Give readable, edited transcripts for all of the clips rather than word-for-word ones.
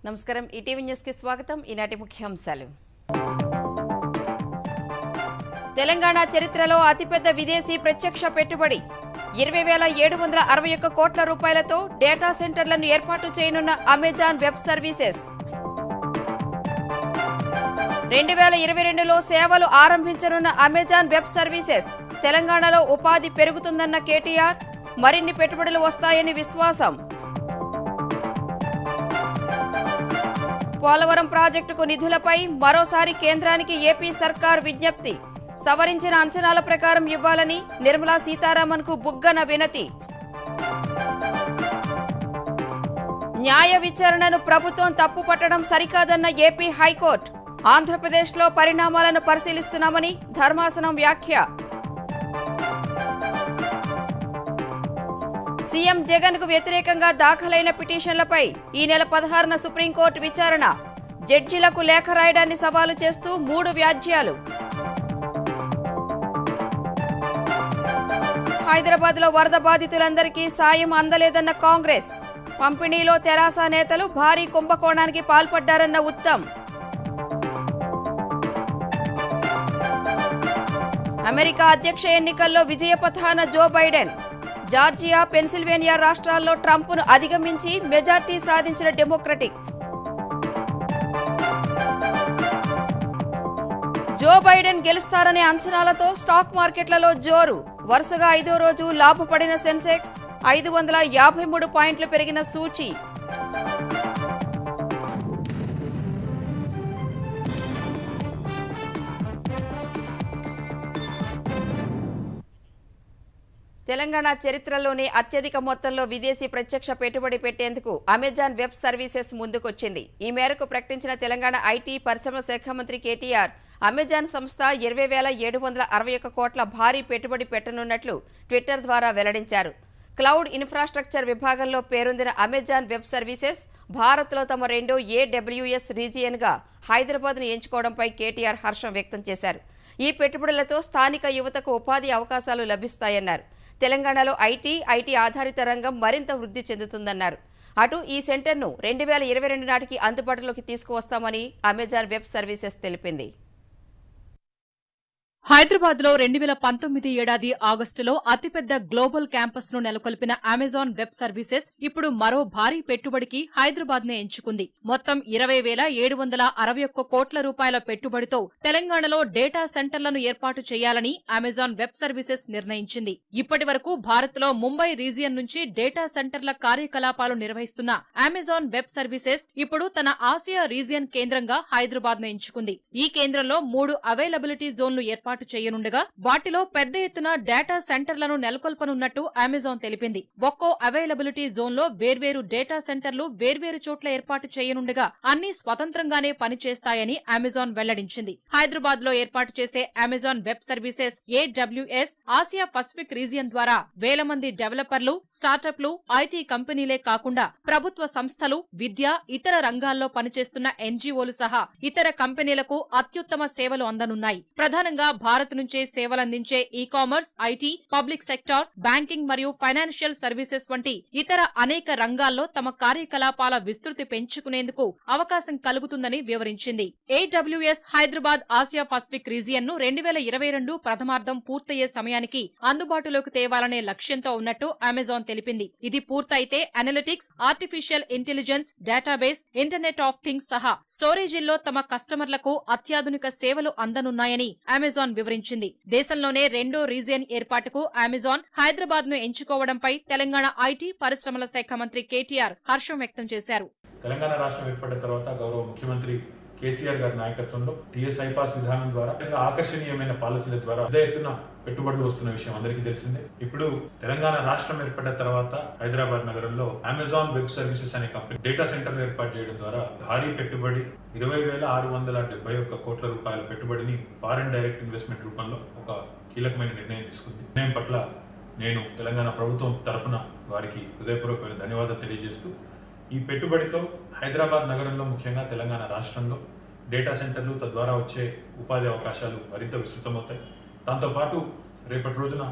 నమస్కారం ETV news కి స్వాగతం. ఈనాటి ముఖ్యాంశాలు. తెలంగాణ చరిత్రలో అతిపెద్ద విదేశీ ప్రత్యక్ష పెట్టుబడి 20,761 కోట్ల రూపాయలతో డేటా సెంటర్లను ఏర్పాటు చేయనున్న అమెజాన్ వెబ్ సర్వీసెస్. 2022లో సేవలు ఆరంభించనున్న అమెజాన్ వెబ్ సర్వీసెస్. తెలంగాణలో ఉపాధి పెరుగుతుందన్న కేటీఆర్, మరిన్ని పెట్టుబడులు వస్తాయని విశ్వాసం. పోలవరం ప్రాజెక్టుకు నిధులపై మరోసారి కేంద్రానికి ఏపీ సర్కార్ విజ్ఞప్తి. సవరించిన అంచనాల ప్రకారం ఇవ్వాలని నిర్మలా సీతారామన్కు బుగ్గన వినతి. న్యాయ విచారణను ప్రభుత్వం తప్పుపట్టడం సరికాదన్న ఏపీ హైకోర్టు. ఆంధ్రప్రదేశ్లో పరిణామాలను పరిశీలిస్తున్నామని ధర్మాసనం వ్యాఖ్య. సీఎం జగన్కు వ్యతిరేకంగా దాఖలైన పిటిషన్లపై ఈ నెల 16న సుప్రీంకోర్టు విచారణ. జడ్జీలకు లేఖ రాయడాన్ని సవాలు చేస్తూ 3 వ్యాజ్యాలు. హైదరాబాద్లో వరద బాధితులందరికీ సాయం అందలేదన్న కాంగ్రెస్. పంపిణీలో తెరాస నేతలు భారీ కుంభకోణానికి పాల్పడ్డారన్న ఉత్తమ్. అమెరికా అధ్యక్ష ఎన్నికల్లో విజయపథాన జో బైడెన్. జార్జియా, పెన్సిల్వేనియా రాష్ట్రాల్లో ట్రంప్ను అధిగమించి మెజార్టీ సాధించిన డెమోక్రటిక్. జో బైడెన్ గెలుస్తారనే అంచనాలతో స్టాక్ మార్కెట్లలో జోరు. వరుసగా 5వ రోజు లాభపడిన సెన్సెక్స్ 553 పాయింట్లు పెరిగిన సూచీ. తెలంగాణ చరిత్రలోనే అత్యధిక మొత్తంలో విదేశీ ప్రత్యక్ష పెట్టుబడి పెట్టేందుకు అమెజాన్ వెబ్ సర్వీసెస్ ముందుకొచ్చింది. ఈ మేరకు ప్రకటించిన తెలంగాణ ఐటీ పరిశ్రమల శాఖ మంత్రి కేటీఆర్, అమెజాన్ సంస్థ 20,761 కోట్ల భారీ పెట్టుబడి పెట్టనున్నట్లు ట్విట్టర్ ద్వారా వెల్లడించారు. క్లౌడ్ ఇన్ఫ్రాస్ట్రక్చర్ విభాగంలో పేరొందిన అమెజాన్ వెబ్ సర్వీసెస్ భారత్లో తమ రెండో AWS రీజియన్గా హైదరాబాద్ను ఎంచుకోవడంపై కేటీఆర్ హర్షం వ్యక్తం చేశారు. ఈ పెట్టుబడులతో స్థానిక యువతకు ఉపాధి అవకాశాలు లభిస్తాయన్నారు. తెలంగాణలో ఐటీ ఆధారిత రంగం మరింత వృద్ధి చెందుతుందన్నారు. అటు ఈ సెంటర్ను 2022 నాటికి అందుబాటులోకి తీసుకువస్తామని అమెజాన్ వెబ్ సర్వీసెస్ తెలిపింది. హైదరాబాద్లో 2019 ఏడాది ఆగస్టులో అతిపెద్ద గ్లోబల్ క్యాంపస్ ను నెలకొల్పిన అమెజాన్ వెబ్ సర్వీసెస్ ఇప్పుడు మరో భారీ పెట్టుబడికి హైదరాబాద్ నే ఎంచుకుంది. మొత్తం 20,761 కోట్ల రూపాయల పెట్టుబడితో తెలంగాణలో డేటా సెంటర్లను ఏర్పాటు చేయాలని అమెజాన్ వెబ్ సర్వీసెస్ నిర్ణయించింది. ఇప్పటి వరకు భారత్లో ముంబై రీజియన్ నుంచి డేటా సెంటర్ల కార్యకలాపాలు నిర్వహిస్తున్న అమెజాన్ వెబ్ సర్వీసెస్ ఇప్పుడు తన ఆసియా రీజియన్ కేంద్రంగా హైదరాబాద్ ను ఎంచుకుంది. ఈ కేంద్రంలో 3 అవైలబిలిటీ జోన్లు ఏర్పాటు చేయనుండగా వాటిలో పెద్ద ఎత్తున డేటా సెంటర్లను నెలకొల్పనున్నట్టు అమెజాన్ తెలిపింది. ఒక్కో అవైలబిలిటీ జోన్లో వేర్వేరు డేటా సెంటర్లు వేర్వేరు చోట్ల ఏర్పాటు చేయనుండగా అన్ని స్వతంత్రంగానే పనిచేస్తాయని అమెజాన్ వెల్లడించింది. హైదరాబాద్ లో ఏర్పాటు చేసే Amazon web services AWS Asia Pacific region ద్వారా వేల మంది డెవలపర్లు, స్టార్టప్లు, ఐటీ కంపెనీలే కాకుండా ప్రభుత్వ సంస్థలు, విద్య, ఇతర రంగాల్లో పనిచేస్తున్న NGOలు సహా ఇతర కంపెనీలకు అత్యుత్తమ సేవలు అందనున్నాయి. ప్రధానంగా భారత్ నుంచే సేవలందించే e commerce, IT, public sector, banking మరియు ఫైనాన్షియల్ సర్వీసెస్ వంటి ఇతర అనేక రంగాల్లో తమ కార్యకలాపాల విస్తృతి పెంచుకునేందుకు అవకాశం కలుగుతుందని వివరించింది. AWS Hyderabad Asia Pacific region ను 2022 ప్రథమార్థం పూర్తయ్యే సమయానికి అందుబాటులోకి తేవాలనే లక్ష్యంతో ఉన్నట్టు అమెజాన్ తెలిపింది. ఇది పూర్తయితే analytics, artificial intelligence, database, internet of things సహా స్టోరేజీల్లో తమ కస్టమర్లకు అత్యాధునిక సేవలు అందనున్నాయని అమెజాన్ వివరించింది. దేశంలోనే రెండో రీజియన్ ఏర్పాటుకు అమెజాన్ హైదరాబాద్ ను ఎంచుకోవడంపై తెలంగాణ ఐటీ పరిశ్రమల శాఖ మంత్రి కేటీఆర్ హర్షం వ్యక్తం చేశారు. తెలంగాణ రాష్ట్రం ఏర్పడిన తర్వాత గౌరవ ముఖ్యమంత్రి కేసీఆర్ గారి నాయకత్వంలో టీఎస్ ఐపాస్ విధానం ద్వారా ఆకర్షణీయమైన పాలసీల ద్వారా పెద్ద ఎత్తున పెట్టుబడులు వస్తున్న విషయం అందరికీ తెలిసిందే. ఇప్పుడు తెలంగాణ రాష్ట్రం ఏర్పడిన తర్వాత హైదరాబాద్ నగరంలో అమెజాన్ వెబ్ సర్వీసెస్ అనే కంపెనీ డేటా సెంటర్ ఏర్పాటు చేయడం ద్వారా భారీ పెట్టుబడి 20,671 కోట్ల రూపాయల పెట్టుబడిని ఫారిన్ డైరెక్ట్ ఇన్వెస్ట్మెంట్ రూపంలో ఒక కీలకమైన నిర్ణయం తీసుకుంది. నిర్ణయం పట్ల నేను తెలంగాణ ప్రభుత్వం తరపున వారికి హృదయపూర్వకమైన ధన్యవాదాలు తెలియజేస్తూ, ఈ పెట్టుబడితో హైదరాబాద్ నగరంలో ముఖ్యంగా తెలంగాణ రాష్ట్రంలో డేటా సెంటర్లు, తద్వారా వచ్చే ఉపాధి అవకాశాలు మరింత విస్తృతమవుతాయి. దాంతోపాటు రేపటి రోజున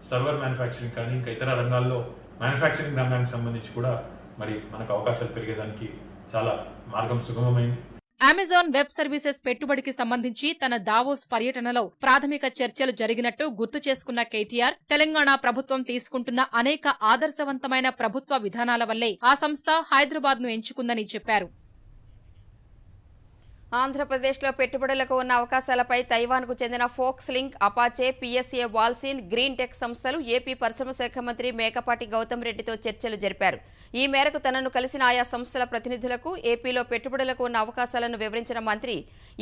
సర్వర్ మ్యానుఫ్యాక్చరింగ్ కానీ ఇంకా ఇతర రంగాల్లో మ్యానుఫ్యాక్చరింగ్ రంగానికి సంబంధించి కూడా మరి మనకు అవకాశాలు పెరిగేదానికి చాలా మార్గం సుగమమైంది. అమెజాన్ వెబ్ సర్వీసెస్ పెట్టుబడికి సంబంధించి తన దావోస్ పర్యటనలో ప్రాథమిక చర్చలు జరిగినట్టు గుర్తు చేసుకున్న కేటీఆర్, తెలంగాణ ప్రభుత్వం తీసుకుంటున్న అనేక ఆదర్శవంతమైన ప్రభుత్వ విధానాల వల్లే ఆ సంస్థ హైదరాబాద్ను ఎంచుకుందని చెప్పారు. ఆంధ్రప్రదేశ్లో పెట్టుబడులకు ఉన్న అవకాశాలపై తైవాన్కు చెందిన Foxlink, Apache, PSA, Walsin, green tech సంస్థలు ఏపీ పరిశ్రమ శాఖ మంత్రి మేకపాటి గౌతమ్ రెడ్డితో చర్చలు జరిపారు. ఈ మేరకు తనను కలిసిన ఆయా సంస్థల ప్రతినిధులకు ఏపీలో పెట్టుబడులకు ఉన్న అవకాశాలను వివరించిన మంత్రి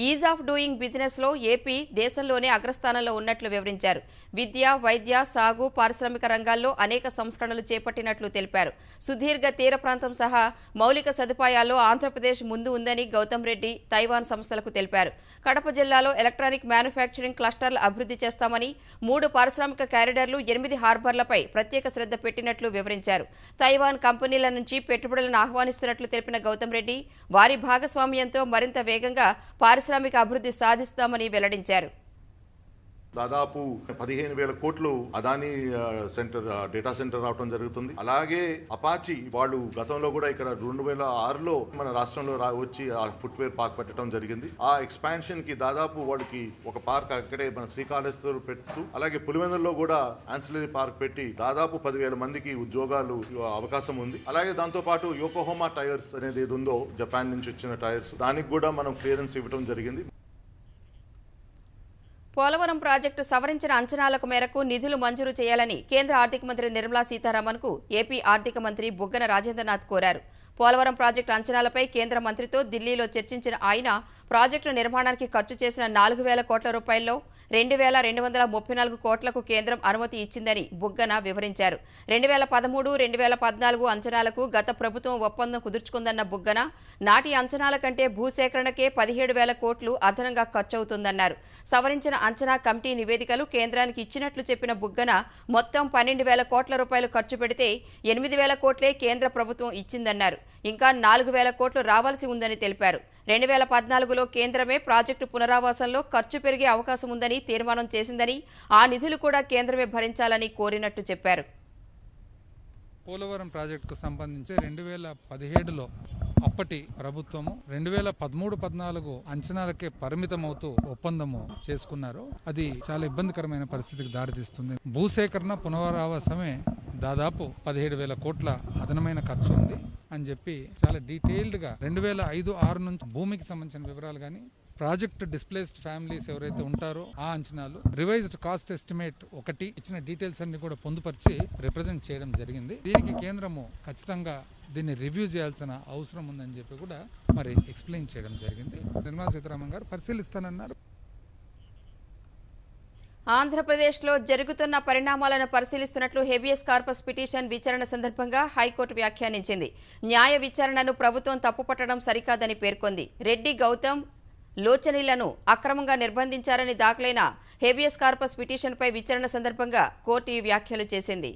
ఈజ్ ఆఫ్ డూయింగ్ బిజినెస్ లో ఏపీ దేశంలోనే అగ్రస్థానంలో ఉన్నట్లు వివరించారు. విద్య, వైద్య, సాగు, పారిశ్రామిక రంగాల్లో అనేక సంస్కరణలు చేపట్టినట్లు తెలిపారు. సుదీర్ఘ తీర ప్రాంతం సహా మౌలిక సదుపాయాల్లో ఆంధ్రప్రదేశ్ ముందు ఉందని గౌతమ్ రెడ్డి తైవాన్ సంస్థలకు తెలిపారు. కడప జిల్లాలో ఎలక్ట్రానిక్ మ్యానుఫ్యాక్చరింగ్ క్లస్టర్లు అభివృద్ధి చేస్తామని, 3 పారిశ్రామిక కారిడార్లు, 8 హార్బర్లపై ప్రత్యేక శ్రద్ధ పెట్టినట్లు వివరించారు. తైవాన్ కంపెనీల నుంచి పెట్టుబడులను ఆహ్వానిస్తున్నట్లు తెలిపిన గౌతమ్ రెడ్డి వారి భాగస్వామ్యంతో మరింత వేగంగా పారిశ్రామిక అభివృద్ధి సాధిస్తామని వెల్లడించారు. దాదాపు 15,000 కోట్లు అదానీ సెంటర్ డేటా సెంటర్ రావడం జరుగుతుంది. అలాగే అపాచీ వాళ్ళు గతంలో కూడా ఇక్కడ 2006లో మన రాష్ట్రంలో వచ్చి ఆ ఫుట్వేర్ పార్క్ పెట్టడం జరిగింది. ఆ ఎక్స్పాన్షన్ కి దాదాపు వాళ్ళకి ఒక పార్క్ అక్కడే మన శ్రీకాళహస్తిలో పెట్టు, అలాగే పులివెందుల్లో కూడా ఆన్సిలరీ పార్క్ పెట్టి దాదాపు 10,000 మందికి ఉద్యోగాలు అవకాశం ఉంది. అలాగే దాంతో పాటు యోకోహోమా టైర్స్ అనేది ఏది ఉందో జపాన్ నుంచి వచ్చిన టైర్స్, దానికి కూడా మనం క్లియరెన్స్ ఇవ్వడం జరిగింది. పోలవరం ప్రాజెక్టు సవరించిన అంచనాలకు మేరకు నిధులు మంజూరు చేయాలని కేంద్ర ఆర్థిక మంత్రి నిర్మలా సీతారామన్కు ఏపీ ఆర్థిక మంత్రి బుగ్గన రాజేంద్రనాథ్ కోరారు. పోలవరం ప్రాజెక్టు అంచనాలపై కేంద్ర మంత్రితో ఢిల్లీలో చర్చించిన ఆయన ప్రాజెక్టు నిర్మాణానికి ఖర్చు చేసిన 4,000 కోట్ల రూపాయల్లో 2,234 కోట్లకు కేంద్రం అనుమతి ఇచ్చిందని బుగ్గన వివరించారు. 2013, 2014 అంచనాలకు గత ప్రభుత్వం ఒప్పందం కుదుర్చుకుందన్న బుగ్గన నాటి అంచనాల కంటే భూసేకరణకే 17,000 కోట్లు అదనంగా ఖర్చవుతుందన్నారు. సవరించిన అంచనా కమిటీ నివేదికలు కేంద్రానికి ఇచ్చినట్లు చెప్పిన బుగ్గన మొత్తం 12,000 కోట్ల రూపాయలు ఖర్చు పెడితే 8,000 కోట్లే కేంద్ర ప్రభుత్వం ఇచ్చిందన్నారు. ఇంకా 4,000 కోట్లు రావాల్సి ఉందని తెలిపారు. 2014లో కేంద్రమే ప్రాజెక్టు పునరావాసంలో ఖర్చు పెరిగే అవకాశం ఉందని తీర్మానం చేసిందని, ఆ నిధులు కూడా కేంద్రమే భరించాలని కోరినట్టు చెప్పారు. పోలవరం ప్రాజెక్టుకు సంబంధించి 2017లో అప్పటి ప్రభుత్వము 2013-14 అంచనాలకే పరిమితమవుతూ ఒప్పందము చేసుకున్నారు. అది చాలా ఇబ్బందికరమైన పరిస్థితికి దారితీస్తుంది. భూసేకరణ పునరావాసమే దాదాపు 17,000 కోట్ల అదనమైన ఖర్చు ఉంది అని చెప్పి చాలా డీటెయిల్డ్ గా 2005-6 నుంచి భూమికి సంబంధించిన వివరాలు కానీ, ప్రాజెక్ట్ డిస్ప్లేస్డ్ ఫ్యామిలీస్ ఎవరైతే ఉంటారో ఆ అంచనాలు, రివైజ్డ్ కాస్ట్ ఎస్టిమేట్ ఒకటి ఇచ్చిన డీటెయిల్స్ అన్ని కూడా పొందుపరిచి రిప్రజెంట్ చేయడం జరిగింది. దీనికి కేంద్రము ఖచ్చితంగా దీన్ని రివ్యూ చేయాల్సిన అవసరం ఉందని చెప్పి కూడా మరి ఎక్స్ప్లెయిన్ చేయడం జరిగింది. నిర్మలా సీతారామన్ గారు పరిశీలిస్తానన్నారు. ఆంధ్రప్రదేశ్లో జరుగుతున్న పరిణామాలను పరిశీలిస్తున్నట్లు హెబియస్ కార్పస్ పిటిషన్ విచారణ సందర్భంగా హైకోర్టు వ్యాఖ్యానించింది. న్యాయ విచారణను ప్రభుత్వం తప్పుపట్టడం సరికాదని పేర్కొంది. రెడ్డి, గౌతమ్, లోచనీలను అక్రమంగా నిర్బంధించారని దాఖలైన హెబియస్ కార్పస్ పిటిషన్పై విచారణ సందర్భంగా కోర్టు ఈ వ్యాఖ్యలు చేసింది.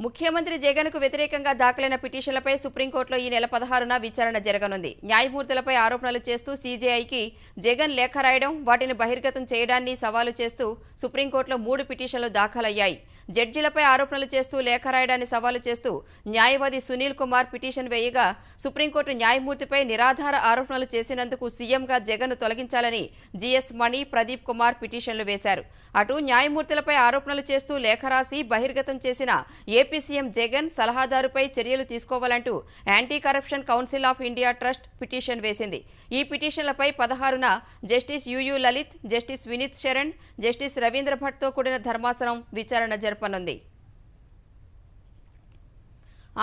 ముఖ్యమంత్రి జగన్కు వ్యతిరేకంగా దాఖలైన పిటిషన్లపై సుప్రీంకోర్టులో ఈ నెల 16న విచారణ జరగనుంది. న్యాయమూర్తులపై ఆరోపణలు చేస్తూ సీజేఐకి జగన్ లేఖ రాయడం, వాటిని బహిర్గతం చేయడాన్ని సవాలు చేస్తూ సుప్రీంకోర్టులో 3 పిటిషన్లు దాఖలయ్యాయి. జడ్జీలపై ఆరోపణలు చేస్తూ లేఖ రాయడాన్ని సవాలు చేస్తూ న్యాయవాది సునీల్ కుమార్ పిటిషన్ వేయగా, సుప్రీంకోర్టు న్యాయమూర్తిపై నిరాధార ఆరోపణలు చేసినందుకు సీఎంగా జగన్ను తొలగించాలని జీఎస్ మణి, ప్రదీప్ కుమార్ పిటిషన్లు వేశారు. అటు న్యాయమూర్తులపై ఆరోపణలు చేస్తూ లేఖ రాసి బహిర్గతం చేసిన ఏపీ సీఎం జగన్ సలహాదారుపై చర్యలు తీసుకోవాలంటూ anti corruption council of India trust petition వేసింది. ఈ పిటిషన్లపై 16న justice UU Lalit, justice Vineet Saran, justice Ravindra భట్తో కూడిన ధర్మాసనం విచారణ జరపనుంది.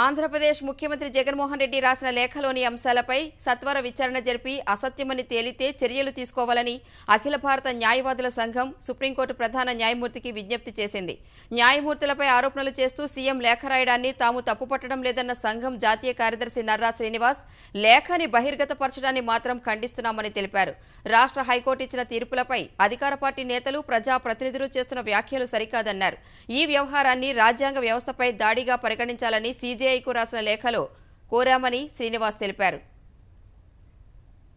ఆంధ్రప్రదేశ్ ముఖ్యమంత్రి జగన్మోహన్ రెడ్డి రాసిన లేఖలోని అంశాలపై సత్వర విచారణ జరిపి అసత్యమని తేలితే చర్యలు తీసుకోవాలని అఖిల భారత న్యాయవాదుల సంఘం సుప్రీంకోర్టు ప్రధాన న్యాయమూర్తికి విజ్ఞప్తి చేసింది. న్యాయమూర్తులపై ఆరోపణలు చేస్తూ సీఎం లేఖ రాయడాన్ని తాము తప్పుపట్టడం లేదన్న సంఘం జాతీయ కార్యదర్శి నర్రా శ్రీనివాస్ లేఖని బహిర్గతపరచడాన్ని మాత్రం ఖండిస్తున్నామని తెలిపారు. రాష్ట్ర హైకోర్టు ఇచ్చిన తీర్పులపై అధికార పార్టీ నేతలు, ప్రజాప్రతినిధులు చేస్తున్న వ్యాఖ్యలు సరికాదన్నారు. ఈ వ్యవహారాన్ని రాజ్యాంగ వ్యవస్థపై దాడిగా పరిగణించాలని సీజేఐకు రాసిన లేఖలో కోరామని శ్రీనివాస్ తెలిపారు.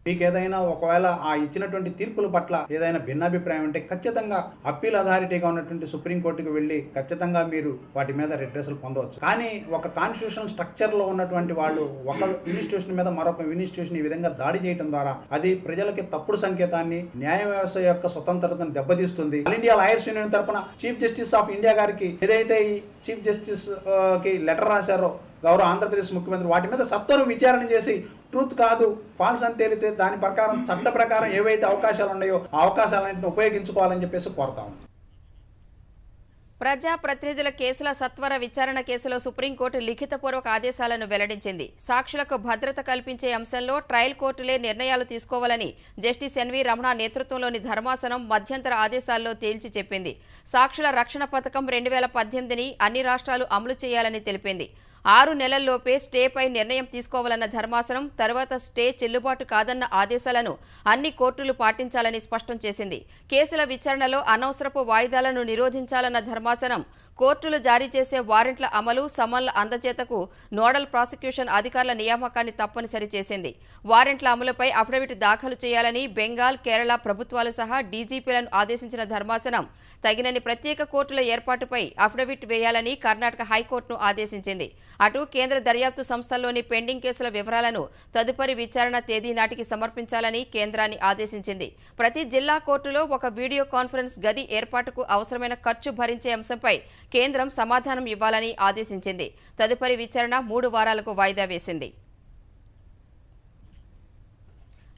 మీకు ఏదైనా ఒకవేళ ఆ ఇచ్చినటువంటి తీర్పుల పట్ల ఏదైనా భిన్నాభిప్రాయం ఉంటే ఖచ్చితంగా అప్పీల్ అథారిటీగా ఉన్నటువంటి సుప్రీంకోర్టుకు వెళ్ళి ఖచ్చితంగా మీరు వాటి మీద రిడ్రెసల్ పొందవచ్చు. కానీ ఒక కాన్స్టిట్యూషనల్ స్ట్రక్చర్లో ఉన్నటువంటి వాళ్ళు ఒక ఇన్స్టిట్యూషన్ మీద మరొక ఇన్స్టిట్యూషన్ ఈ విధంగా దాడి చేయడం ద్వారా అది ప్రజలకి తప్పుడు సంకేతాన్ని, న్యాయ వ్యవస్థ యొక్క స్వతంత్రతను దెబ్బతీస్తుంది. ఆల్ ఇండియా లాయర్స్ యూనియన్ తరఫున చీఫ్ జస్టిస్ ఆఫ్ ఇండియా గారికి ఏదైతే ఈ చీఫ్ జస్టిస్ కి లెటర్ రాశారో గౌరవ ఆంధ్రప్రదేశ్ ముఖ్యమంత్రి, వాటి మీద సత్వరం విచారణ చేసి ట్రూత్ కాదు ఫాల్స్ అని తేలితే దాని ప్రకారం చట్ట ప్రకారం ఏవైతే అవకాశాలు ఉన్నాయో ఆ అవకాశాలన్నింటిని ఉపయోగించుకోవాలని చెప్పేసి కోరుతాము. ప్రజాప్రతినిధుల కేసుల సత్వర విచారణ కేసులో సుప్రీంకోర్టు లిఖితపూర్వక ఆదేశాలను వెల్లడించింది. సాక్షులకు భద్రత కల్పించే అంశంలో ట్రయల్ కోర్టులే నిర్ణయాలు తీసుకోవాలని జస్టిస్ ఎన్వి రమణ నేతృత్వంలోని ధర్మాసనం మధ్యంతర ఆదేశాల్లో తేల్చి చెప్పింది. సాక్షుల రక్షణ పథకం 2018ని అన్ని రాష్ట్రాలు అమలు చేయాలని తెలిపింది. 6 నెలల్లోపే స్టేపై నిర్ణయం తీసుకోవాలన్న ధర్మాసనం తర్వాత స్టే చెల్లుబాటు కాదన్న ఆదేశాలను అన్ని కోర్టులు పాటించాలని స్పష్టం చేసింది. కేసుల విచారణలో అనవసరపు వాయిదాలను నిరోధించాలన్న ధర్మాసనం కోర్టులు జారీ చేసే వారెంట్ల అమలు, సమన్ల అందజేతకు నోడల్ ప్రాసిక్యూషన్ అధికారుల నియామకాన్ని తప్పనిసరి చేసింది. వారెంట్ల అమలుపై అఫిడవిట్ దాఖలు చేయాలని బెంగాల్, కేరళ ప్రభుత్వాలు సహా డీజీపీలను ఆదేశించిన ధర్మాసనం తగినన్ని ప్రత్యేక కోర్టుల ఏర్పాటుపై అఫిడవిట్ వేయాలని కర్ణాటక హైకోర్టును ఆదేశించింది. అటు కేంద్ర దర్యాప్తు సంస్థల్లోని పెండింగ్ కేసుల వివరాలను తదుపరి విచారణ తేదీ నాటికి సమర్పించాలని కేంద్రాన్ని ఆదేశించింది. ప్రతి జిల్లా కోర్టులో ఒక వీడియో కాన్ఫరెన్స్ గది ఏర్పాటుకు అవసరమైన ఖర్చు భరించే అంశంపై కేంద్రం సమాధానం ఇవ్వాలని ఆదేశించింది. తదుపరి విచారణ 3 వారాలకు వాయిదా వేసింది.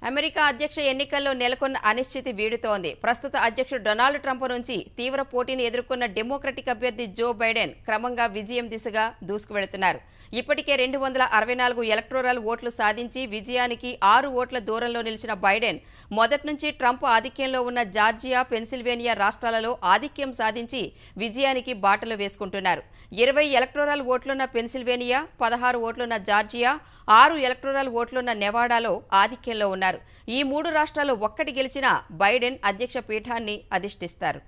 అమెరికా అధ్యక్ష ఎన్నికల్లో నెలకొన్న అనిశ్చితి వీడుతోంది. ప్రస్తుత అధ్యక్షుడు డొనాల్డ్ ట్రంప్ నుంచి తీవ్ర పోటీని ఎదుర్కొన్న డెమోక్రటిక్ అభ్యర్థి జో బైడెన్ క్రమంగా విజయం దిశగా దూసుకువెళుతున్నారు. ఇప్పటికే 264 ఎలక్టోరల్ ఓట్లు సాధించి విజయానికి 6 ఓట్ల దూరంలో నిలిచిన బైడెన్ మొదటి నుంచి ట్రంప్ ఆధిక్యంలో ఉన్న జార్జియా, పెన్సిల్వేనియా రాష్ట్రాలలో ఆధిక్యం సాధించి విజయానికి బాటలు వేసుకుంటున్నారు. 20 ఎలక్టోరల్ ఓట్లున్న పెన్సిల్వేనియా, 16 ఓట్లున్న జార్జియా, 6 ఎలక్టోరల్ ఓట్లున్న నెవాడాలో ఆధిక్యంలో ఉన్నారు. ఈ 3 రాష్ట్రాల్లో ఒక్కటి గెలిచినా బైడెన్ అధ్యక్ష పీఠాన్ని అధిష్ఠిస్తారు.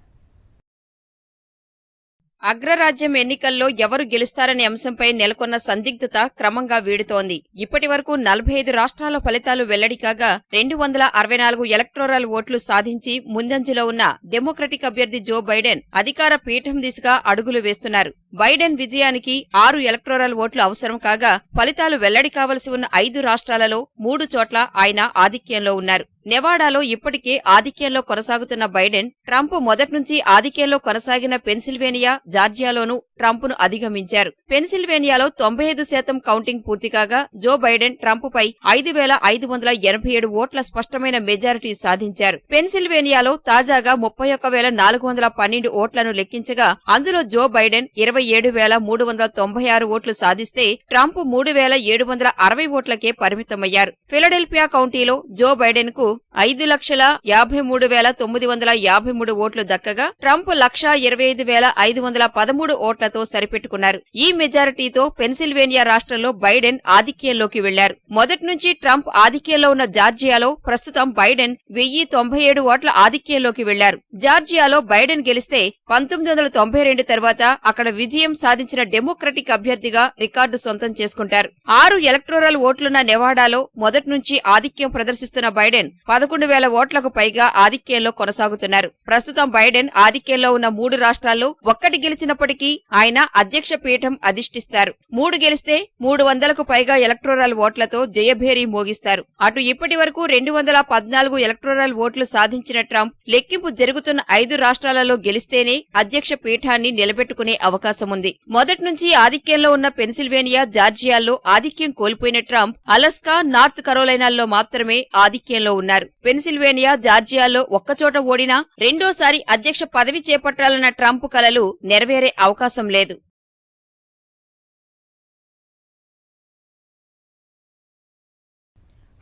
అగ్రరాజ్యం ఎన్నికల్లో ఎవరు గెలుస్తారనే అంశంపై నెలకొన్న సందిగ్ధత క్రమంగా వీడుతోంది. ఇప్పటి వరకు 45 రాష్ట్రాల ఫలితాలు వెల్లడి కాగా 264 ఎలక్టోరల్ ఓట్లు సాధించి ముందంజలో ఉన్న డెమోక్రటిక్ అభ్యర్థి జో బైడెన్ అధికార పీఠం దిశగా అడుగులు వేస్తున్నారు. బైడెన్ విజయానికి 6 ఎలక్టోరల్ ఓట్లు అవసరం కాగా ఫలితాలు వెల్లడి కావలసి ఉన్న 5 రాష్ట్రాలలో 3 చోట్ల ఆయన ఆధిక్యంలో ఉన్నారు. నెవాడాలో ఇప్పటికే ఆధిక్యంలో కొనసాగుతున్న బైడెన్ ట్రంప్ మొదటి నుంచి ఆధిక్యంలో కొనసాగిన పెన్సిల్వేనియా, జార్జియాలోనూ ట్రంప్ను అధిగమించారు. పెన్సిల్వేనియాలో 95% కౌంటింగ్ పూర్తి కాగా జో బైడెన్ ట్రంప్పై 5,587 ఓట్ల స్పష్టమైన మెజారిటీ సాధించారు. పెన్సిల్వేనియాలో తాజాగా 31,412 ఓట్లను లెక్కించగా అందులో జో బైడెన్ 27,396 ఓట్లు సాధిస్తే ట్రంప్ 3,760 ఓట్లకే పరిమితమయ్యారు. ఫిలడెల్ఫియా కౌంటీలో జో బైడెన్ కు 5,53,953 ఓట్లు దక్కగా ట్రంప్ 1,25,513 ఓట్లతో సరిపెట్టుకున్నారు. ఈ మెజారిటీతో పెన్సిల్వేనియా రాష్ట్రంలో బైడెన్ ఆధిక్యంలోకి వెళ్లారు. మొదటి నుంచి ట్రంప్ ఆధిక్యంలో ఉన్న జార్జియాలో ప్రస్తుతం బైడెన్ 1,097 ఓట్ల ఆధిక్యంలోకి వెళ్లారు. జార్జియాలో బైడెన్ గెలిస్తే 1992 తర్వాత అక్కడ విజయం సాధించిన డెమోక్రటిక్ అభ్యర్థిగా రికార్డు సొంతం చేసుకుంటారు. 6 ఎలక్టోరల్ ఓట్లున్న నెవాడాలో మొదటి నుంచి ఆధిక్యం ప్రదర్శిస్తున్న బైడెన్ 11,000 ఓట్లకు పైగా ఆధిక్యంలో కొనసాగుతున్నారు. ప్రస్తుతం బైడెన్ ఆధిక్యంలో ఉన్న 3 రాష్ట్రాల్లో ఒక్కటి గెలిచినప్పటికీ ఆయన అధ్యక్ష పీఠం అధిష్ఠిస్తారు. 3 గెలిస్తే 300కు పైగా ఎలక్టోరల్ ఓట్లతో జయభేరీ మోగిస్తారు. అటు ఇప్పటి వరకు 214 ఎలక్టోరల్ ఓట్లు సాధించిన ట్రంప్ లెక్కింపు జరుగుతున్న 5 రాష్ట్రాలలో గెలిస్తేనే అధ్యక్ష పీఠాన్ని నిలబెట్టుకునే అవకాశముంది. మొదటి నుంచి ఆధిక్యంలో ఉన్న పెన్సిల్వేనియా, జార్జియాల్లో ఆధిక్యం కోల్పోయిన ట్రంప్ అలస్కా, నార్త్ కరోలైనాల్లో మాత్రమే ఆధిక్యంలో ఉన్నారు. పెన్సిల్వేనియా, జార్జియాలో ఒక్కచోట ఓడినా రెండోసారి అధ్యక్ష పదవి చేపట్టాలన్న ట్రంప్ కలలు నెరవేరే అవకాశం లేదు.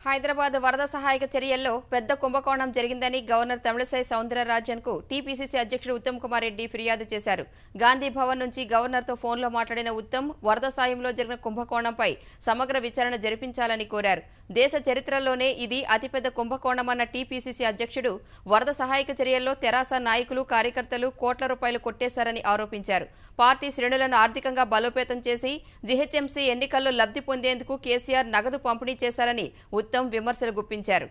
హైదరాబాద్ వరద సహాయక చర్యల్లో పెద్ద కుంభకోణం జరిగిందని గవర్నర్ తమిళసై సౌందరరాజన్కు టీపీసీసీ అధ్యక్షుడు ఉత్తమ్ కుమార్ రెడ్డి ఫిర్యాదు చేశారు. గాంధీ భవన్ నుంచి గవర్నర్తో ఫోన్లో మాట్లాడిన ఉత్తమ్ వరద సాయంలో జరిగిన కుంభకోణంపై సమగ్ర విచారణ జరిపించాలని కోరారు. దేశ చరిత్రలోనే ఇది అతిపెద్ద కుంభకోణమన్న టీపీసీసీ అధ్యక్షుడు వరద సహాయక చర్యల్లో తెరాస నాయకులు, కార్యకర్తలు కోట్ల రూపాయలు కొట్టేశారని ఆరోపించారు. పార్టీ శ్రేణులను ఆర్థికంగా బలోపేతం చేసి జీహెచ్ఎంసీ ఎన్నికల్లో లబ్ధి పొందేందుకు కేసీఆర్ నగదు పంపిణీ చేశారని ఉత్తమ్ విమర్శలు గుప్పించారు.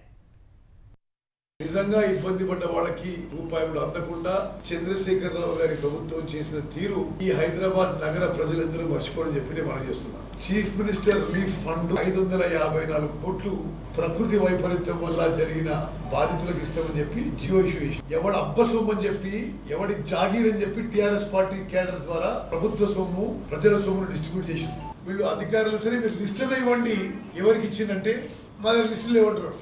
నిజంగా ఇబ్బంది పడ్డ వాళ్ళకి రూపాయి కూడా అందకుండా చంద్రశేఖరరావు గారి ప్రభుత్వం చేసిన తీరు ఈ హైదరాబాద్ నగర ప్రజలందరూ మర్చిపోవడం చెప్పి మనం చేస్తున్నాం. చీఫ్ మినిస్టర్ రిలీఫ్ ఫండ్ 554 కోట్లు ప్రకృతి వైపరీత్యం వల్ల జరిగిన బాధితులకు ఇస్తామని చెప్పి జియో ఇష్యూ చేసి ఎవడి అబ్బ సొమ్ము అని చెప్పి ఎవడి జాగీర్ అని చెప్పి టిఆర్ఎస్ పార్టీ కేడర్ ద్వారా ప్రభుత్వ సొమ్ము ప్రజల సొమ్మును డిస్ట్రిబ్యూట్ చేసింది. వీళ్ళు అధికారులు సరే మీరు లిస్టులు ఇవ్వండి, ఎవరికి ఇచ్చిందంటే మా దగ్గర లిస్టులు ఇవ్వంటారు.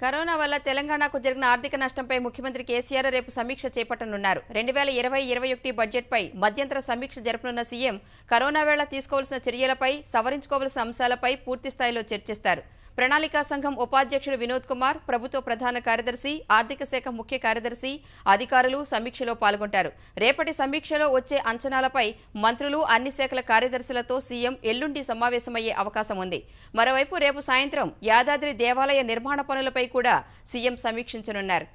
కరోనా వల్ల తెలంగాణకు జరిగిన ఆర్థిక నష్టంపై ముఖ్యమంత్రి కేసీఆర్ రేపు సమీక్ష చేపట్టనున్నారు. 2020-21 బడ్జెట్పై మధ్యంతర సమీక్ష జరపనున్న సీఎం కరోనా వేళ తీసుకోవాల్సిన చర్యలపై, సవరించుకోవాల్సిన అంశాలపై పూర్తి స్థాయిలో చర్చిస్తారు. ప్రణాళికా సంఘం ఉపాధ్యక్షుడు వినోద్ కుమార్, ప్రభుత్వ ప్రధాన కార్యదర్శి, ఆర్థిక శాఖ ముఖ్య కార్యదర్శి, అధికారులు సమీక్షలో పాల్గొంటారు. రేపటి సమీక్షలో వచ్చే అంచనాలపై మంత్రులు, అన్ని శాఖల కార్యదర్శులతో సీఎం ఎల్లుండి సమావేశమయ్యే అవకాశం ఉంది. మరోవైపు రేపు సాయంత్రం యాదాద్రి దేవాలయ నిర్మాణ పనులపై కూడా సీఎం సమీక్షించనున్నారు.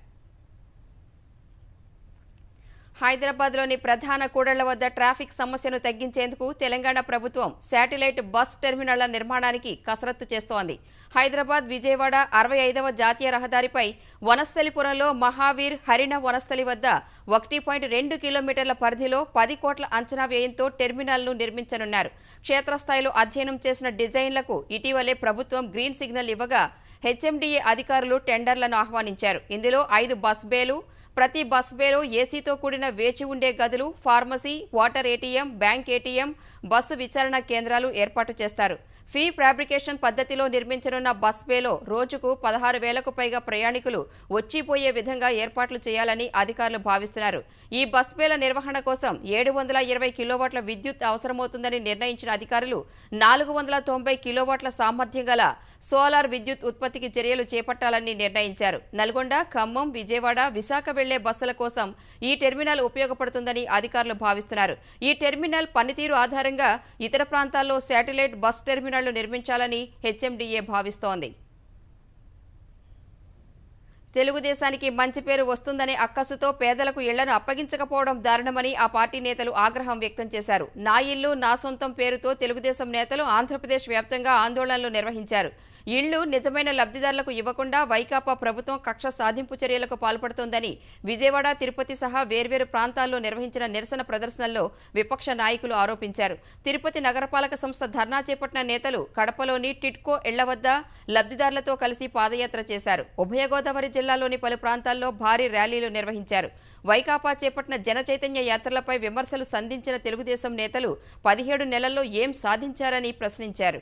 హైదరాబాద్లోని ప్రధాన కూడళ్ల వద్ద ట్రాఫిక్ సమస్యను తగ్గించేందుకు తెలంగాణ ప్రభుత్వం శాటిలైట్ బస్ టెర్మినళ్ల నిర్మాణానికి కసరత్తు చేస్తోంది. హైదరాబాద్ విజయవాడ 65వ జాతీయ రహదారిపై వనస్థలిపురంలో మహావీర్ హరిణ వనస్థలి వద్ద 1.2 కిలోమీటర్ల పరిధిలో 10 కోట్ల అంచనా వ్యయంతో టెర్మినల్ను నిర్మించనున్నారు. క్షేత్రస్థాయిలో అధ్యయనం చేసిన డిజైన్లకు ఇటీవలే ప్రభుత్వం గ్రీన్ సిగ్నల్ ఇవ్వగా హెచ్ఎండిఏ అధికారులు టెండర్లను ఆహ్వానించారు. ఇందులో 5 బస్ బేలు, ప్రతి బస్ బేలో ఏసీతో కూడిన వేచి ఉండే గదులు, pharmacy, water ATM, bank ATM, bus విచారణ కేంద్రాలు ఏర్పాటు చేస్తారు. ఫీ ఫ్యాబ్రికేషన్ పద్ధతిలో నిర్మించనున్న బస్ బేలో రోజుకు 16,000కు పైగా ప్రయాణికులు వచ్చిపోయే విధంగా ఏర్పాట్లు చేయాలని అధికారులు భావిస్తున్నారు. ఈ బస్ బేల నిర్వహణ కోసం 720 కిలోవాట్ల విద్యుత్ అవసరమవుతుందని నిర్ణయించిన అధికారులు 490 కిలోవాట్ల సామర్థ్యం గల సోలార్ విద్యుత్ ఉత్పత్తికి చర్యలు చేపట్టాలని నిర్ణయించారు. నల్గొండ, ఖమ్మం, విజయవాడ, విశాఖ వెళ్లే బస్సుల కోసం ఈ టెర్మినల్ ఉపయోగపడుతుందని అధికారులు భావిస్తున్నారు. ఈ టెర్మినల్ పనితీరు ఆధారంగా ఇతర ప్రాంతాల్లో శాటిలైట్ బస్ టెర్మినల్ నిర్మించాలని హెచ్ఎండిఏ భావిస్తోంది. తెలుగుదేశానికి మంచి పేరు వస్తుందనే అక్కసుతో పేదలకు ఇళ్లను అప్పగించకపోవడం దారుణమని ఆ పార్టీ నేతలు ఆగ్రహం వ్యక్తం చేశారు. నా ఇల్లు నా సొంతం పేరుతో తెలుగుదేశం నేతలు ఆంధ్రప్రదేశ్ వ్యాప్తంగా ఆందోళనలు నిర్వహించారు. ఇళ్లు నిజమైన లబ్ధిదారులకు ఇవ్వకుండా వైకాపా ప్రభుత్వం కక్ష సాధింపు చర్యలకు పాల్పడుతోందని విజయవాడ, తిరుపతి సహా వేర్వేరు ప్రాంతాల్లో నిర్వహించిన నిరసన ప్రదర్శనల్లో విపక్ష నాయకులు ఆరోపించారు. తిరుపతి నగరపాలక సంస్థ ధర్నా చేపట్టిన నేతలు కడపలోని టిడ్కో ఇళ్ల వద్ద లబ్ధిదారులతో కలిసి పాదయాత్ర చేశారు. ఉభయ గోదావరి జిల్లాలోని పలు ప్రాంతాల్లో భారీ ర్యాలీలు నిర్వహించారు. వైకాపా చేపట్టిన జన చైతన్య యాత్రలపై విమర్శలు సంధించిన తెలుగుదేశం నేతలు 17 నెలల్లో ఏం సాధించారని ప్రశ్నించారు.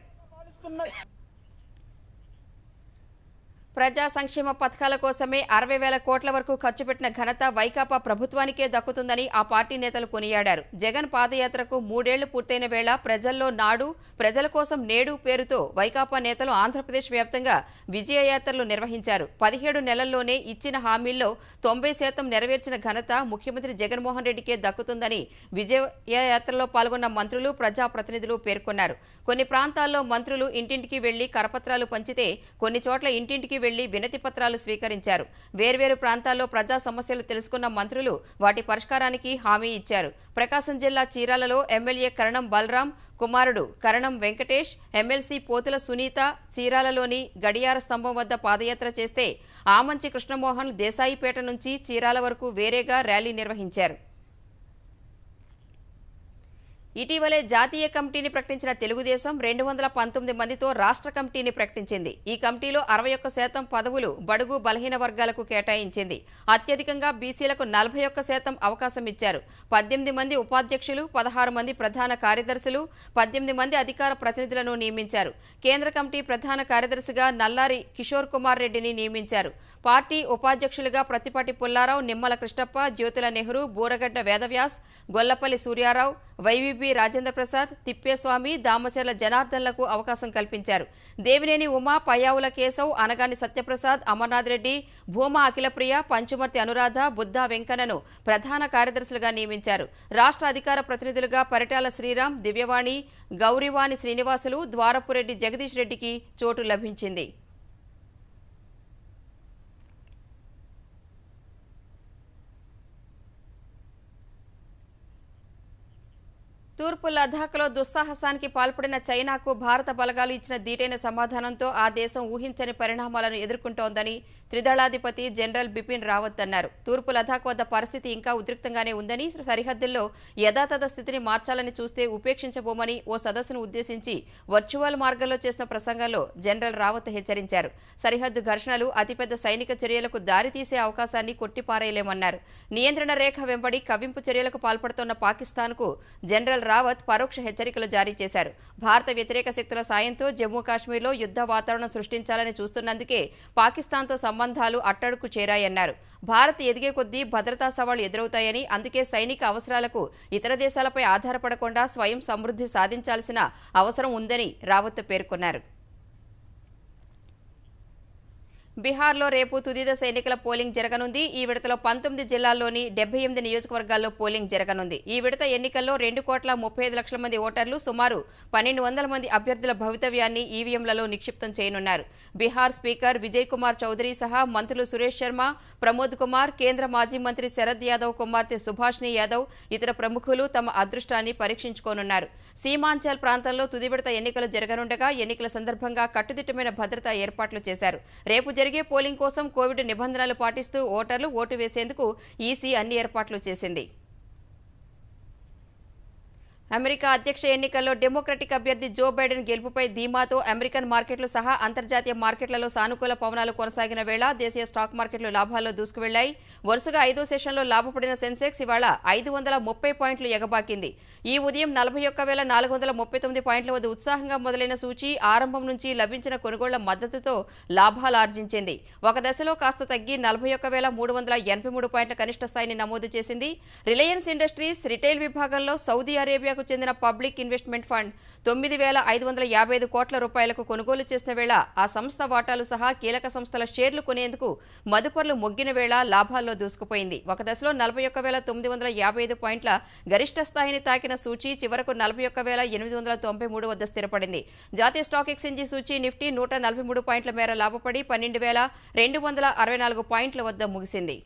ప్రజా సంక్షేమ పథకాల కోసమే 60,000 కోట్ల వరకు ఖర్చు పెట్టిన ఘనత వైకాపా ప్రభుత్వానికే దక్కుతుందని ఆ పార్టీ నేతలు కొనియాడారు. జగన్ పాదయాత్రకు 3 ఏళ్లు పూర్తయిన వేళ ప్రజల్లో నాడు, ప్రజల కోసం నేడు పేరుతో వైకాపా నేతలు ఆంధ్రప్రదేశ్ వ్యాప్తంగా విజయయాత్రలు నిర్వహించారు. 17 నెలల్లోనే ఇచ్చిన హామీల్లో 90% నెరవేర్చిన ఘనత ముఖ్యమంత్రి జగన్మోహన్ రెడ్డికే దక్కుతుందని విజయయాత్రలో పాల్గొన్న మంత్రులు, ప్రజాప్రతినిధులు పేర్కొన్నారు. కొన్ని ప్రాంతాల్లో మంత్రులు ఇంటింటికి వెళ్లి కరపత్రాలు పంచితే కొన్ని చోట్ల ఇంటింటికి వెళ్లి వినతి పత్రాలు స్వీకరించారు. వేర్వేరు ప్రాంతాల్లో ప్రజా సమస్యలు తెలుసుకున్న మంత్రులు వాటి పరిష్కారానికి హామీ ఇచ్చారు. ప్రకాశం జిల్లా చీరాలలో ఎమ్మెల్యే కరణం బలరాం కుమారుడు కరణం వెంకటేష్, ఎమ్మెల్సీ పోతుల సునీత చీరాలలోని గడియార స్తంభం వద్ద పాదయాత్ర చేస్తే ఆమంచి కృష్ణమోహన్ దేశాయిపేట నుంచి చీరాల వరకు వేరేగా ర్యాలీ నిర్వహించారు. ఇటీవలే జాతీయ కమిటీని ప్రకటించిన తెలుగుదేశం 219 మందితో రాష్ట్ర కమిటీని ప్రకటించింది. ఈ కమిటీలో 61% పదవులు బడుగు బలహీన వర్గాలకు కేటాయించింది. అత్యధికంగా బీసీలకు 41% అవకాశం ఇచ్చారు. 18 మంది ఉపాధ్యక్షులు, 16 మంది ప్రధాన కార్యదర్శులు, 18 మంది అధికార ప్రతినిధులను నియమించారు. కేంద్ర కమిటీ ప్రధాన కార్యదర్శిగా నల్లారి కిషోర్ కుమార్ రెడ్డిని నియమించారు. పార్టీ ఉపాధ్యక్షులుగా ప్రతిపాటి పుల్లారావు, నిమ్మల కృష్ణప్ప, జ్యోతుల నెహ్రూ, బూరగడ్డ వేదవ్యాస్, గొల్లపల్లి సూర్యారావు, వైవీబీ రాజేంద్ర ప్రసాద్, తిప్పేస్వామి, దామచర్ల జనార్దన్లకు అవకాశం కల్పించారు. దేవినేని ఉమా, పయ్యావుల కేశవ్, అనగాని సత్యప్రసాద్, అమర్నాథ్ రెడ్డి, భూమా అఖిలప్రియ, పంచుమర్తి అనురాధ, బుద్దా వెంకన్నను ప్రధాన కార్యదర్శులుగా నియమించారు. రాష్ట్ర అధికార ప్రతినిధులుగా పరిటాల శ్రీరామ్, దివ్యవాణి, గౌరివాణి శ్రీనివాసులు, ద్వారపురెడ్డి జగదీష్ రెడ్డికి చోటు లభించింది. తూర్పు లద్దాఖ్లో దుస్సాహసానికి పాల్పడిన చైనాకు భారత బలగాలు ఇచ్చిన దీటైన సమాధానంతో ఆ దేశం ఊహించని పరిణామాలను ఎదుర్కొంటోందని త్రిదళాధిపతి జనరల్ బిపిన్ రావత్ అన్నారు. తూర్పు లద్దాఖ్ వద్ద పరిస్థితి ఇంకా ఉద్రిక్తంగానే ఉందని, సరిహద్దుల్లో యథాతథ స్థితిని మార్చాలని చూస్తే ఉపేక్షించబోమని ఓ సదస్సును ఉద్దేశించి వర్చువల్ మార్గంలో చేసిన ప్రసంగంలో జనరల్ రావత్ హెచ్చరించారు. సరిహద్దు ఘర్షణలు అతిపెద్ద సైనిక చర్యలకు దారితీసే అవకాశాన్ని కొట్టిపారేయలేమన్నారు. నియంత్రణ రేఖ వెంబడి కవ్వింపు చర్యలకు పాల్పడుతున్న పాకిస్తాన్కు జనరల్ రావత్ పరోక్ష హెచ్చరికలు జారీ చేశారు. భారత వ్యతిరేక శక్తుల సాయంతో జమ్మూ కాశ్మీర్లో యుద్ధ వాతావరణం సృష్టించాలని చూస్తున్నందుకే పాకిస్తాన్తో సంబంధాలు అట్టడుకు చేరాయన్నారు. భారత్ ఎదిగే కొద్దీ భద్రతా సవాళ్లు ఎదురవుతాయని, అందుకే సైనిక అవసరాలకు ఇతర దేశాలపై ఆధారపడకుండా స్వయం సమృద్ధి సాధించాల్సిన అవసరం ఉందని రావత్ పేర్కొన్నారు. బీహార్లో రేపు తుదిదశ ఎన్నికల పోలింగ్ జరగనుంది. ఈ విడతలో 19 జిల్లాల్లోని 78 నియోజకవర్గాల్లో పోలింగ్ జరగనుంది. ఈ విడత ఎన్నికల్లో 2,35,00,000 మంది ఓటర్లు, సుమారు 1,200 మంది అభ్యర్థుల భవితవ్యాన్ని ఈవీఎంలలో నిక్షిప్తం చేయనున్నారు. బీహార్ స్పీకర్ విజయ్ కుమార్ చౌదరి సహా మంత్రులు సురేష్ శర్మ, ప్రమోద్ కుమార్, కేంద్ర మాజీ మంత్రి శరద్ యాదవ్ కుమార్తె సుభాష్ని యాదవ్, ఇతర ప్రముఖులు తమ అదృష్టాన్ని పరీక్షించుకోనున్నారు. సీమాంచల్ ప్రాంతంలో తుది విడత ఎన్నికలు జరగనుండగా ఎన్నికల సందర్భంగా కట్టుదిట్టమైన భద్రతా ఏర్పాట్లు చేశారు. రేపు జరిగే పోలింగ్ కోసం కోవిడ్ నిబంధనలు పాటిస్తూ ఓటర్లు ఓటు వేసేందుకు ఈసీ అన్ని ఏర్పాట్లు చేసింది. అమెరికా అధ్యక్ష ఎన్నికల్లో డెమోక్రటిక్ అభ్యర్థి జో బైడెన్ గెలుపుపై ధీమాతో అమెరికన్ మార్కెట్లు సహా అంతర్జాతీయ మార్కెట్లలో సానుకూల పవనాలు కొనసాగిన వేళ దేశీయ స్టాక్ మార్కెట్లు లాభాల్లో దూసుకువెళ్లాయి. వరుసగా 5వ సెషన్లో లాభపడిన సెన్సెక్స్ ఇవాళ 530 పాయింట్లు ఎగబాకింది. ఈ ఉదయం 41,439 పాయింట్ల వద్ద ఉత్సాహంగా మొదలైన సూచీ ఆరంభం నుంచి లభించిన కొనుగోళ్ల మద్దతుతో లాభాలు ఆర్జించింది. ఒక దశలో కాస్త తగ్గి 41,383 పాయింట్ల కనిష్ట స్థాయిని నమోదు చేసింది. రిలయన్స్ ఇండస్ట్రీస్ రిటైల్ విభాగంలో సౌదీ అరేబియాకు చెందిన పబ్లిక్ ఇన్వెస్ట్మెంట్ ఫండ్ 9,555 కోట్ల రూపాయలకు కొనుగోలు చేసిన వేళ ఆ సంస్థ వాటాలు సహా కీలక సంస్థల షేర్లు కొనేందుకు మదుపర్లు మొగ్గిన వేళ లాభాల్లో దూసుకుపోయింది. ఒక దశలో 41,955 పాయింట్ల గరిష్ట స్థాయిని తాకిన సూచీ చివరకు 41,893 వద్ద స్థిరపడింది. జాతీయ స్టాక్ ఎక్స్చేంజీ సూచీ నిఫ్టీ 143 పాయింట్ల మేర లాభపడి 12,264 పాయింట్ల వద్ద ముగిసింది.